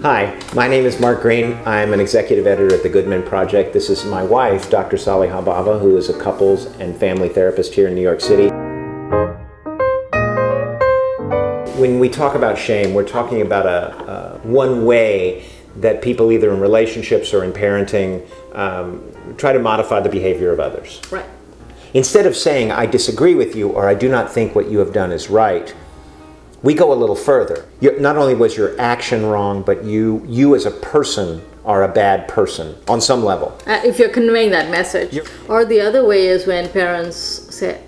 Hi, my name is Mark Greene. I'm an executive editor at the Goodman Project. This is my wife, Dr. Saliha Bava, who is a couples and family therapist here in New York City. When we talk about shame, we're talking about one way that people, either in relationships or in parenting, try to modify the behavior of others. Right. Instead of saying, I disagree with you, or I do not think what you have done is right, we go a little further. Not only was your action wrong, but you as a person are a bad person on some level. If you're conveying that message. Or the other way is when parents say,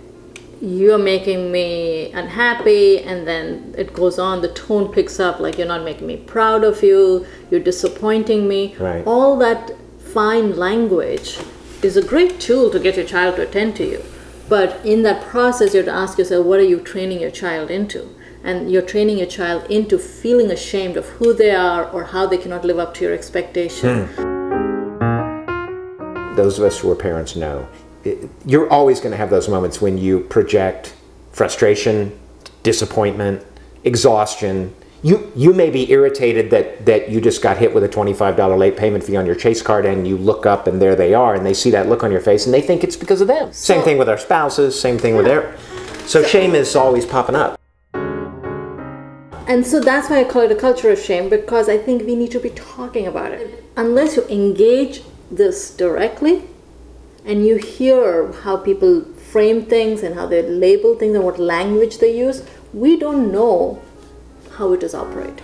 you're making me unhappy, and then it goes on, the tone picks up, like, you're not making me proud of you, you're disappointing me. Right. All that fine language is a great tool to get your child to attend to you. But in that process, you have to ask yourself, what are you training your child into? And you're training your child into feeling ashamed of who they are or how they cannot live up to your expectation. Those of us who are parents know, you're always going to have those moments when you project frustration, disappointment, exhaustion. You may be irritated that you just got hit with a $25 late payment fee on your Chase card, and you look up and there they are, and they see that look on your face and they think it's because of them. Same thing with our spouses, same thing with their... So shame is always popping up. And so that's why I call it a culture of shame, because I think we need to be talking about it. Unless you engage this directly and you hear how people frame things and how they label things and what language they use, we don't know how it is operating.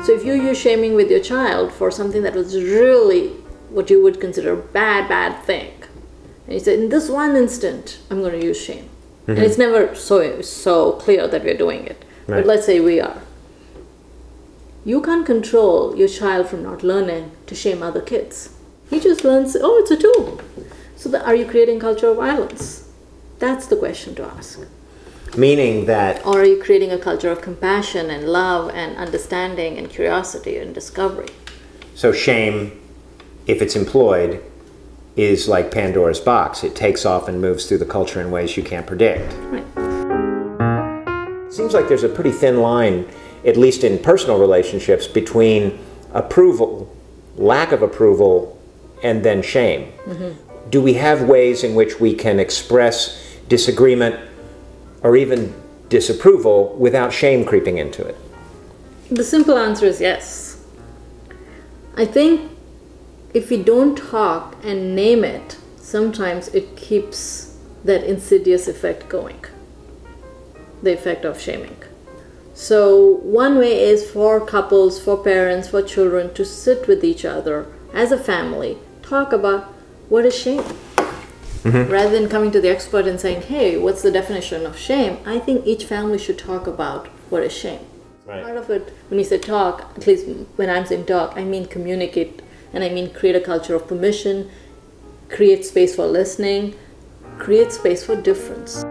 So if you use shaming with your child for something that was really what you would consider a bad thing, and you say, in this one instant, I'm going to use shame. And it's never so clear that we're doing it. Right. But let's say we are. You can't control your child from not learning to shame other kids. He just learns, oh, it's a tool. So are you creating culture of violence? That's the question to ask. Meaning that... Or are you creating a culture of compassion and love and understanding and curiosity and discovery? So shame, if it's employed, is like Pandora's box. It takes off and moves through the culture in ways you can't predict. Right. It seems like there's a pretty thin line, at least in personal relationships, between approval, lack of approval, and then shame. Do we have ways in which we can express disagreement or even disapproval without shame creeping into it? The simple answer is yes. I think if we don't talk and name it, sometimes it keeps that insidious effect going, the effect of shaming. So one way is for couples, for parents, for children to sit with each other as a family, talk about what is shame. Rather than coming to the expert and saying, hey, what's the definition of shame? I think each family should talk about what is shame. Right. Part of it, when you say talk, at least when I'm saying talk, I mean communicate. And I mean create a culture of permission, create space for listening, create space for difference.